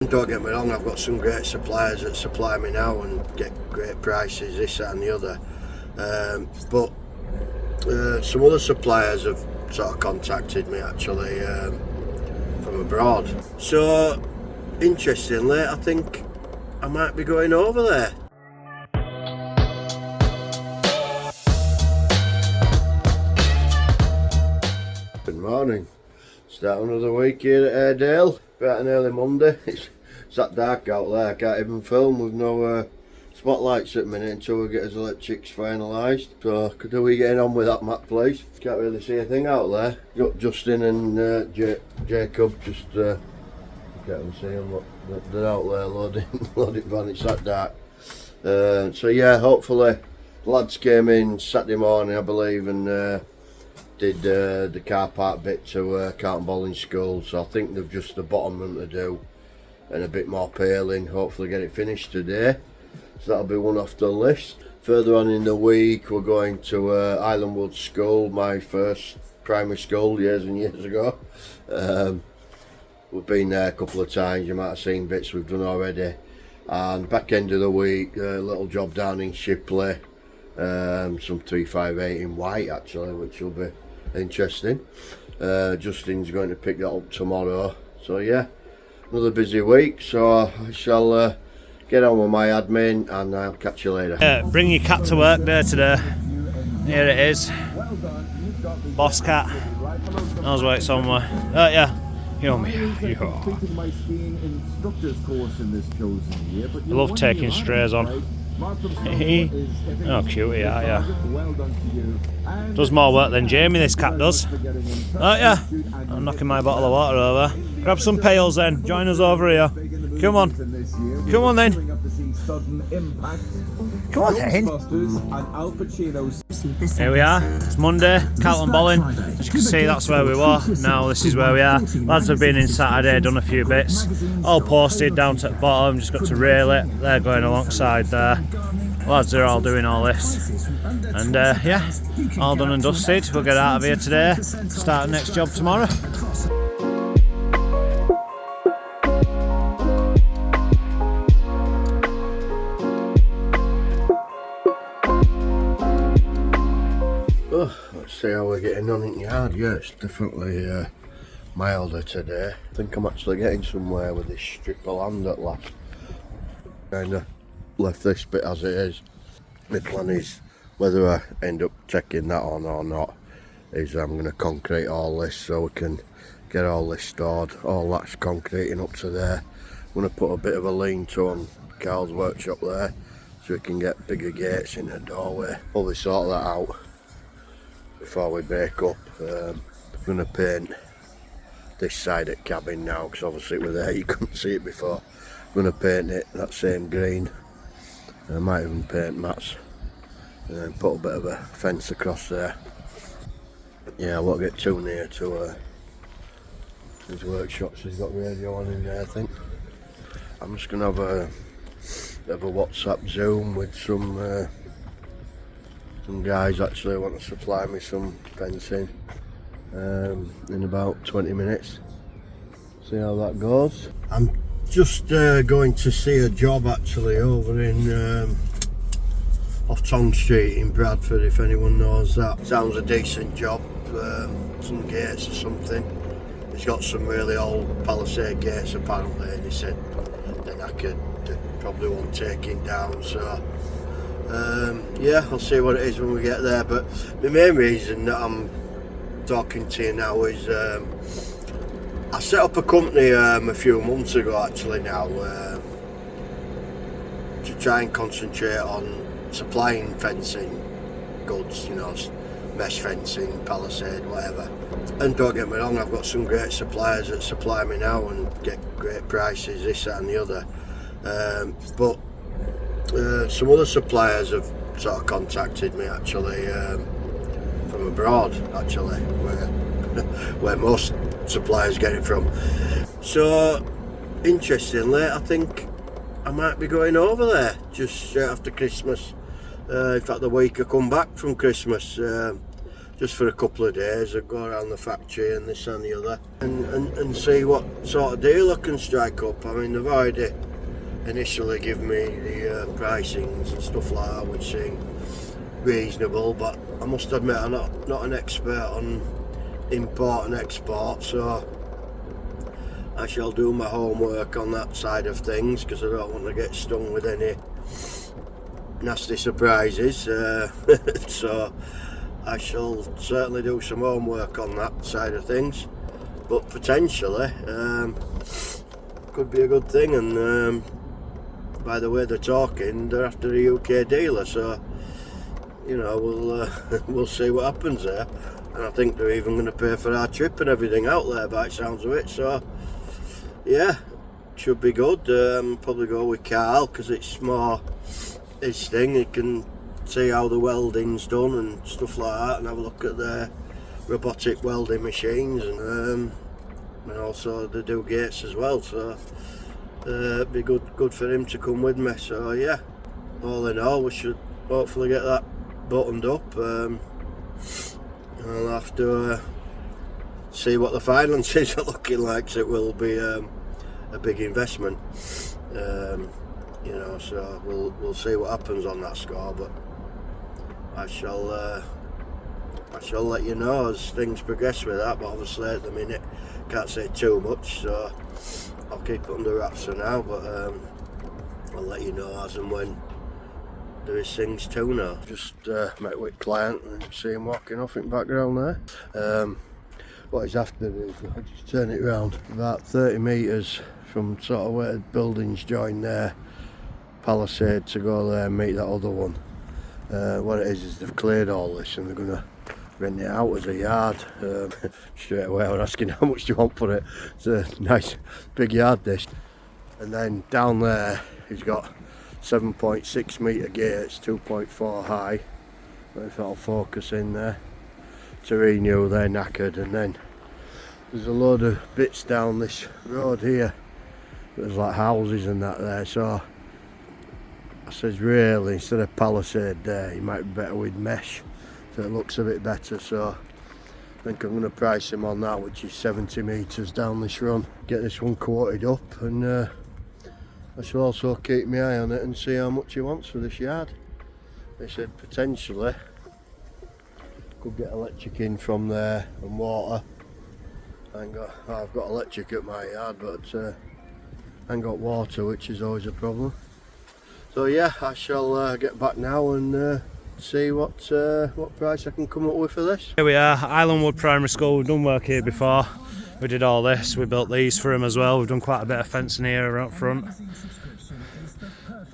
Don't get me wrong, I've got some great suppliers that supply me now and get great prices, this, that and the other. But some other suppliers have sort of contacted me actually from abroad. So, interestingly, I think I might be going over there. Good morning. Start another week here at Airedale. Bright and early Monday. It's that dark out there. I can't even film with no spotlights at the minute until we get his electrics finalised. So, could we getting on with that, Marc, please? Can't really see a thing out there. Got Justin and Jacob just can't even see them. Look, they're out there loading van. It's that dark. So yeah, hopefully the lads came in Saturday morning, I believe, and did the car park bit to Carlton Bolling school. So I think they've just the bottom run to do and a bit more paling. Hopefully get it finished today. So that'll be one off the list. Further on in the week, we're going to Islandwood School, my first primary school years and years ago. We've been there a couple of times. You might have seen bits we've done already. And back end of the week, a little job down in Shipley, some 358 in white actually, which will be interesting. Justin's going to pick that up tomorrow. So yeah, another busy week. So I shall get on with my admin and I'll catch you later. Bring your cat to work day today. Here it is. Boss cat. Knows where it's somewhere. Yeah. I love taking strays on. Oh, cutie, yeah. Does more work than Jamie, this cat does. Oh, yeah. I'm knocking my bottle of water over. Grab some pails then. Join us over here. Come on. Come on then. Come on then. Here we are. It's Monday, Carlton Bolling. As you can see, that's where we were. Now this is where we are. Lads have been in Saturday, done a few bits. All posted down to the bottom, just got to rail it. They're going alongside there. Lads are all doing all this. And yeah, all done and dusted. We'll get out of here today. Start the next job tomorrow. Let's see how we're getting on in the yard. Yeah, it's definitely milder today. I think I'm actually getting somewhere with this strip of land at last. Kind of left this bit as it is. My plan is, whether I end up taking that on or not, is I'm going to concrete all this so we can get all this stored. All that's concreting up to there. I'm going to put a bit of a lean-to on Carl's workshop there so we can get bigger gates in the doorway. Probably sort that out before we bake up. I'm going to paint this side at cabin now, because obviously it was there, you couldn't see it before. I'm going to paint it that same green. I might even paint mats and then put a bit of a fence across there. Yeah, I won't get too near to his workshops. He's got radio on in there, I think. I'm just going to have a bit of a WhatsApp Zoom with some guys actually want to supply me some fencing in about 20 minutes. See how that goes. I'm just going to see a job actually over in off Tong Street in Bradford, if anyone knows that. Sounds a decent job, some gates or something. He's got some really old palisade gates apparently, and he said then I could probably want taking down, so yeah, I'll see what it is when we get there. But the main reason that I'm talking to you now is I set up a company a few months ago actually now to try and concentrate on supplying fencing goods, you know, mesh fencing, palisade, whatever. And don't get me wrong, I've got some great suppliers that supply me now and get great prices, this, that and the other. But some other suppliers have sort of contacted me actually from abroad actually, where most suppliers get it from. So interestingly, I think I might be going over there just straight after Christmas. In fact, the week I come back from Christmas. just for a couple of days. I'd go around the factory and this and the other and see what sort of deal I can strike up. I mean, they've already initially given me the pricings and stuff like that, which seem reasonable, but I must admit I'm not an expert on import and export, so I shall do my homework on that side of things, because I don't want to get stung with any nasty surprises. So I shall certainly do some homework on that side of things, but potentially could be a good thing. And by the way they're talking, they're after a UK dealer, so you know, we'll see what happens there. And I think they're even going to pay for our trip and everything out there by the sounds of it, so yeah, should be good. Probably go with Carl, because it's more his thing. He can see how the welding's done and stuff like that, and have a look at their robotic welding machines, and also they do gates as well, so it'd be good for him to come with me. So yeah, all in all, we should hopefully get that buttoned up. I'll have to see what the finances are looking like, so it will be a big investment, you know, so we'll see what happens on that score, but I shall let you know as things progress with that. But obviously at the minute can't say too much, so I'll keep it under wraps for now, but I'll let you know as and when there is things to know. Just met with client and see him walking off in the background there. What he's after is, I'll just turn it round, about 30 metres from sort of where the buildings join there, palisade, to go there and meet that other one. What it is they've cleared all this and they're going to rent it out as a yard. Straight away I was asking how much do you want for it. It's a nice big yard this. And then down there he's got 7.6 metre gates, 2.4 high. If I'll focus in there. To renew, they're knackered, and then there's a load of bits down this road here. There's like houses and that there, so I says really instead of palisade there, you might be better with mesh, so it looks a bit better. So I think I'm going to price him on that, which is 70 metres down this run. Get this one quoted up, and I shall also keep my eye on it and see how much he wants for this yard. They said potentially could get electric in from there and water. I've got electric at my yard, but I ain't got water, which is always a problem. So yeah, I shall get back now and see what price I can come up with for this. Here we are, Islandwood Primary School. We've done work here before. We did all this. We built these for him as well. We've done quite a bit of fencing here out front.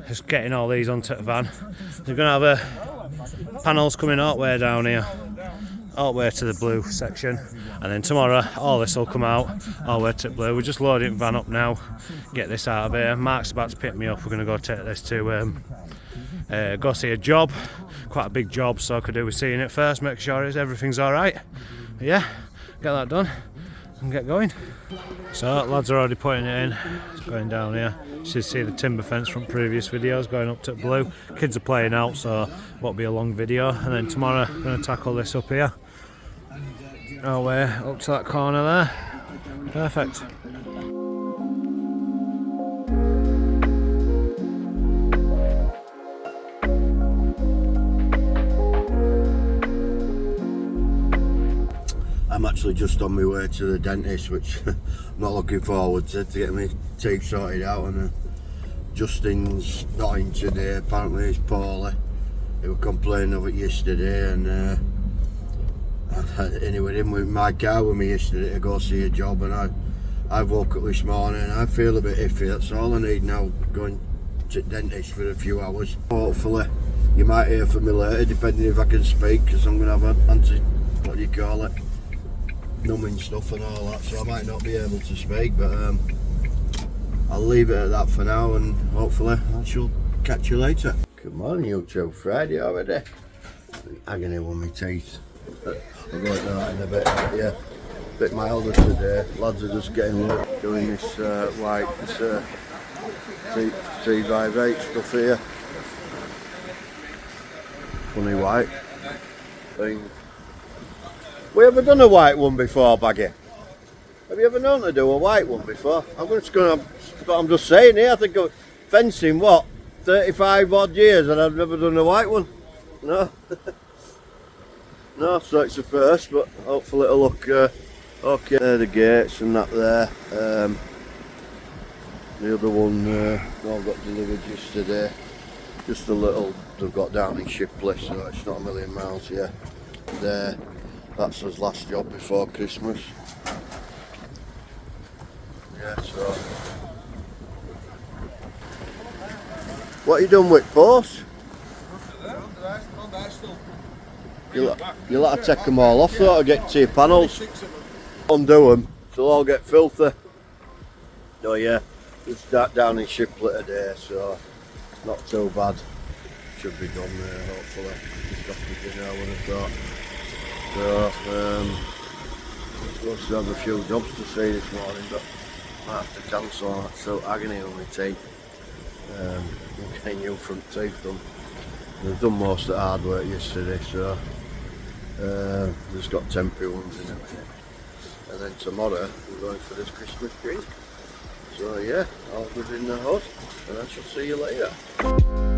Just getting all these onto the van. They're going to have panels coming all the way down here, all the way to the blue section, and then tomorrow all this will come out all the way to the blue. We're just loading the van up now, get this out of here. Marc's about to pick me up. We're going to go take this to go see a job, quite a big job, so I could do with seeing it first, make sure everything's alright. Yeah, get that done and get going. So lads are already putting it in. It's going down here. You should see the timber fence from previous videos going up to blue. Kids are playing out, so won't be a long video. And then tomorrow I'm going to tackle this up here, all the way up to that corner there. Perfect. I'm actually just on my way to the dentist, which I'm not looking forward to get my teeth sorted out. And Justin's not in today, apparently he's poorly. He was complaining of it yesterday, and anyway, in with my car with me yesterday to go see a job, and I woke up this morning and I feel a bit iffy. That's all I need now, going to the dentist for a few hours. Hopefully you might hear from me later, depending if I can speak, because I'm going to have what do you call it, numbing stuff and all that, so I might not be able to speak, but I'll leave it at that for now, and hopefully I shall catch you later. Good morning, you two. Friday already. Agony with my teeth. I'll go into that in a bit. Yeah, a bit milder today. Lads are just getting doing this white, this 358 stuff here. Funny white thing. We ever done a white one before, Baggy? Have you ever known to do a white one before? I'm just saying here, I think of fencing, what, 35 odd years and I've never done a white one. No. No, so it's the first, but hopefully it'll look okay. There are the gates and that there. The other one all got delivered yesterday. Just a little, they've got down in Shipley, so it's not a million miles here. There, that's his last job before Christmas. Yeah, so. What you done with posts? You'll have to take them all off though to get to your panels. Undo them, they'll all get filthy. Oh yeah, it's down in Shipley today, so not too bad. Should be done there, hopefully. Just after dinner, I would have thought. So, supposed to have a few jobs to see this morning, but might have to cancel. That's so agony on my teeth. Getting new front teeth done. We've done most of the hard work yesterday, so just got temporary ones in it. And then tomorrow we're going for this Christmas drink. So yeah, all good in the hood, and I shall see you later.